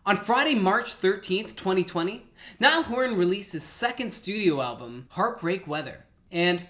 On Friday, March 13th, 2020, Niall Horan released his second studio album, Heartbreak Weather. And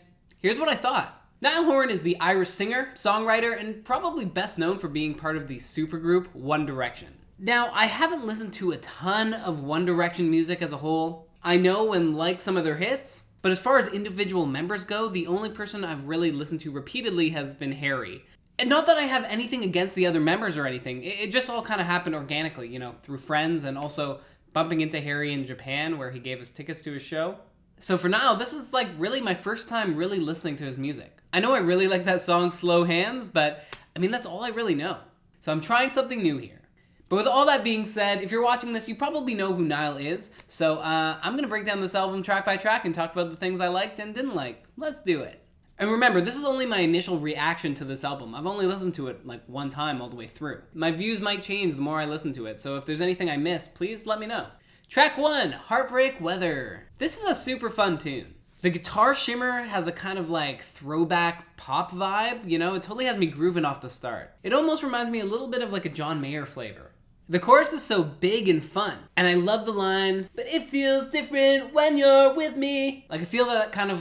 here's what I thought. Niall Horan is the Irish singer, songwriter, and probably best known for being part of the supergroup One Direction. Now, I haven't listened to a ton of One Direction music as a whole. I know and like some of their hits, but as far as individual members go, the only person I've really listened to repeatedly has been Harry. And not that I have anything against the other members or anything, it just all kind of happened organically, through friends and also bumping into Harry in Japan where he gave us tickets to his show. So for Niall, this is really my first time really listening to his music. I know I really like that song Slow Hands, but that's all I really know. So I'm trying something new here. But with all that being said, if you're watching this, you probably know who Niall is. So I'm going to break down this album track by track and talk about the things I liked and didn't like. Let's do it. And remember, this is only my initial reaction to this album. I've only listened to it one time all the way through. My views might change the more I listen to it, so if there's anything I missed, please let me know. Track 1, Heartbreak Weather. This is a super fun tune. The guitar shimmer has a kind of throwback pop vibe, it totally has me grooving off the start. It almost reminds me a little bit of a John Mayer flavor. The chorus is so big and fun, and I love the line, but it feels different when you're with me. I feel that kind of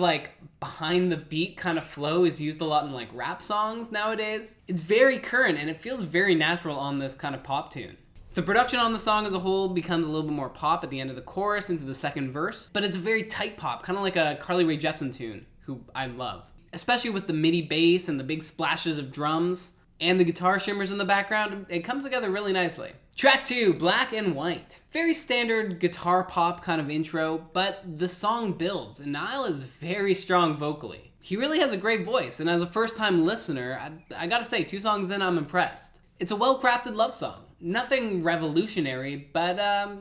behind the beat kind of flow is used a lot in rap songs nowadays. It's very current and it feels very natural on this kind of pop tune. The production on the song as a whole becomes a little bit more pop at the end of the chorus into the second verse, but it's a very tight pop, kind of like a Carly Rae Jepsen tune, who I love. Especially with the MIDI bass and the big splashes of drums and the guitar shimmers in the background, it comes together really nicely. Track 2, Black and White. Very standard guitar pop kind of intro, but the song builds, and Niall is very strong vocally. He really has a great voice, and as a first-time listener, I gotta say, 2 songs in, I'm impressed. It's a well-crafted love song. Nothing revolutionary, but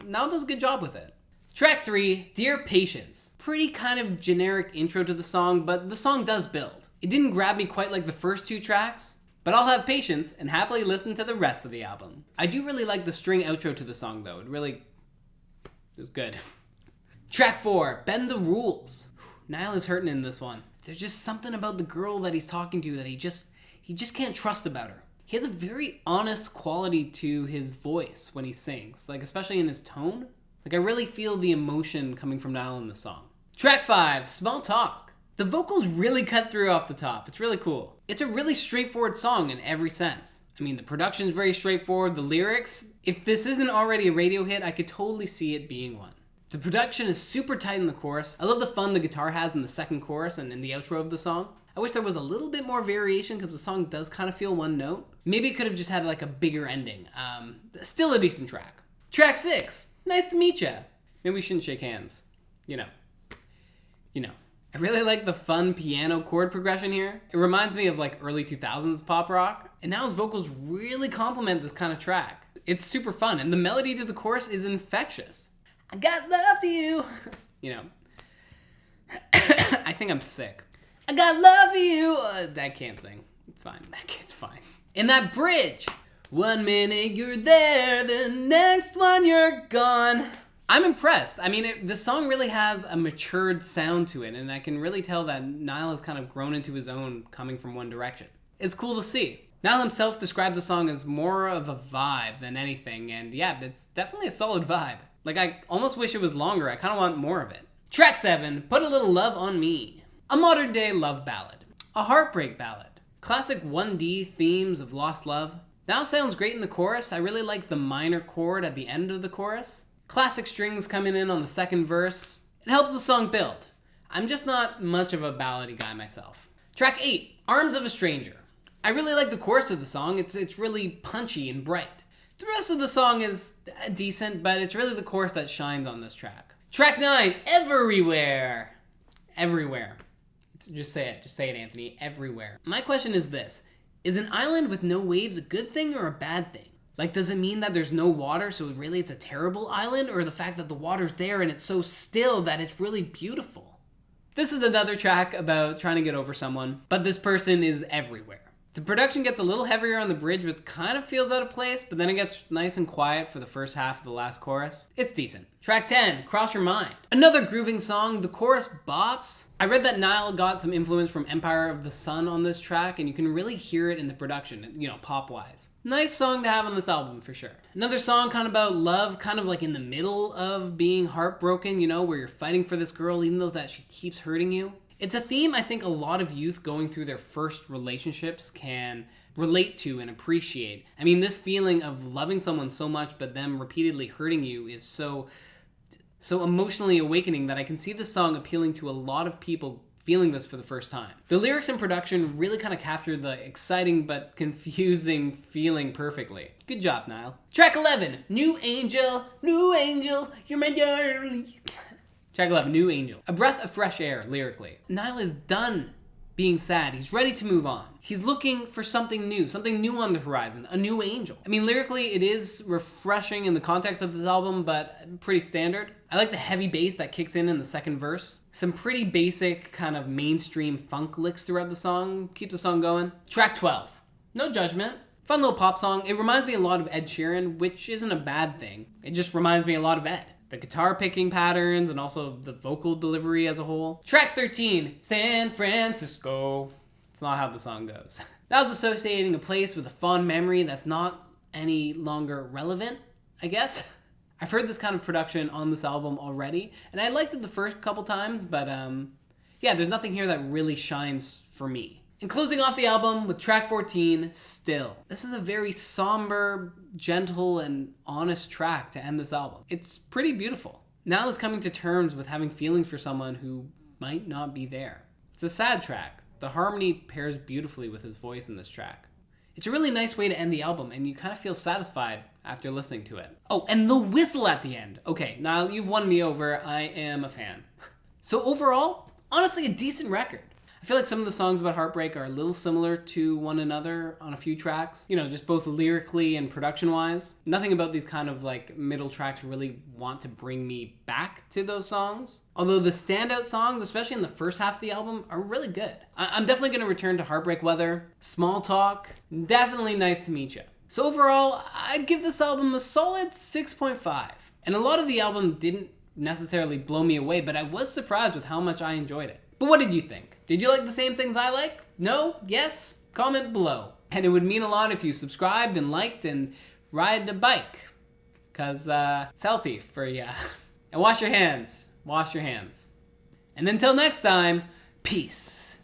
Niall does a good job with it. Track 3, Dear Patience. Pretty kind of generic intro to the song, but the song does build. It didn't grab me quite like the first 2 tracks, but I'll have patience and happily listen to the rest of the album. I do really like the string outro to the song though. It was good. Track 4, Bend the Rules. Niall is hurting in this one. There's just something about the girl that he's talking to that he just can't trust about her. He has a very honest quality to his voice when he sings, especially in his tone. I really feel the emotion coming from Niall in the song. Track 5, Small Talk. The vocals really cut through off the top. It's really cool. It's a really straightforward song in every sense. The production is very straightforward. The lyrics, if this isn't already a radio hit, I could totally see it being one. The production is super tight in the chorus. I love the fun the guitar has in the second chorus and in the outro of the song. I wish there was a little bit more variation because the song does kind of feel one note. Maybe it could have just had a bigger ending. Still a decent track. Track 6, Nice to Meet Ya. Maybe we shouldn't shake hands. You know. I really like the fun piano chord progression here. It reminds me of early 2000s pop rock. And now his vocals really complement this kind of track. It's super fun, and the melody to the chorus is infectious. I got love to you. I think I'm sick. I got love for you. I can't sing. It's fine. It's fine. In that bridge. 1 minute you're there, the next one you're gone. I'm impressed. The song really has a matured sound to it, and I can really tell that Niall has kind of grown into his own coming from One Direction. It's cool to see. Niall himself described the song as more of a vibe than anything, and yeah, it's definitely a solid vibe. I almost wish it was longer. I kind of want more of it. Track 7, Put a Little Love on Me. A modern day love ballad. A heartbreak ballad. Classic 1D themes of lost love. Niall sounds great in the chorus. I really like the minor chord at the end of the chorus. Classic strings coming in on the second verse. It helps the song build. I'm just not much of a ballady guy myself. Track 8, Arms of a Stranger. I really like the chorus of the song. It's really punchy and bright. The rest of the song is decent, but it's really the chorus that shines on this track. Track 9, Everywhere. Everywhere. Just say it, Anthony. Everywhere. My question is this. Is an island with no waves a good thing or a bad thing? Does it mean that there's no water, so really it's a terrible island? Or the fact that the water's there and it's so still that it's really beautiful? This is another track about trying to get over someone, but this person is everywhere. The production gets a little heavier on the bridge, which kind of feels out of place, but then it gets nice and quiet for the first half of the last chorus. It's decent. Track 10, Cross Your Mind. Another grooving song, the chorus bops. I read that Niall got some influence from Empire of the Sun on this track, and you can really hear it in the production, you know, pop-wise. Nice song to have on this album, for sure. Another song kind of about love, kind of like in the middle of being heartbroken, you know, where you're fighting for this girl even though that she keeps hurting you. It's a theme I think a lot of youth going through their first relationships can relate to and appreciate. I mean, this feeling of loving someone so much but them repeatedly hurting you is so emotionally awakening that I can see this song appealing to a lot of people feeling this for the first time. The lyrics and production really kind of capture the exciting but confusing feeling perfectly. Good job, Niall. Track 11, New Angel, you're my darling. Track 11, New Angel. A breath of fresh air, lyrically. Niall is done being sad. He's ready to move on. He's looking for something new on the horizon, a new angel. I mean, lyrically, it is refreshing in the context of this album, but pretty standard. I like the heavy bass that kicks in the second verse. Some pretty basic kind of mainstream funk licks throughout the song. Keep the song going. Track 12, No Judgement. Fun little pop song. It reminds me a lot of Ed Sheeran, which isn't a bad thing. It just reminds me a lot of Ed. The guitar picking patterns and also the vocal delivery as a whole. Track 13, San Francisco. It's not how the song goes. That was associating a place with a fond memory that's not any longer relevant, I guess. I've heard this kind of production on this album already, and I liked it the first couple times, but yeah, there's nothing here that really shines for me. And closing off the album with track 14, Still. This is a very somber, gentle, and honest track to end this album. It's pretty beautiful. Niall is coming to terms with having feelings for someone who might not be there. It's a sad track. The harmony pairs beautifully with his voice in this track. It's a really nice way to end the album, and you kind of feel satisfied after listening to it. Oh, and the whistle at the end. Okay, Niall, you've won me over. I am a fan. So overall, honestly, a decent record. I feel like some of the songs about heartbreak are a little similar to one another on a few tracks, you know, just both lyrically and production-wise. Nothing about these kind of like middle tracks really want to bring me back to those songs. Although the standout songs, especially in the first half of the album, are really good. I'm definitely going to return to Heartbreak Weather, Small Talk, definitely Nice to Meet Ya. So overall, I'd give this album a solid 6.5. And a lot of the album didn't necessarily blow me away, but I was surprised with how much I enjoyed it. But what did you think? Did you like the same things I like? No? Yes? Comment below. And it would mean a lot if you subscribed and liked and ride a bike. Cause it's healthy for you. And wash your hands. Wash your hands. And until next time, peace.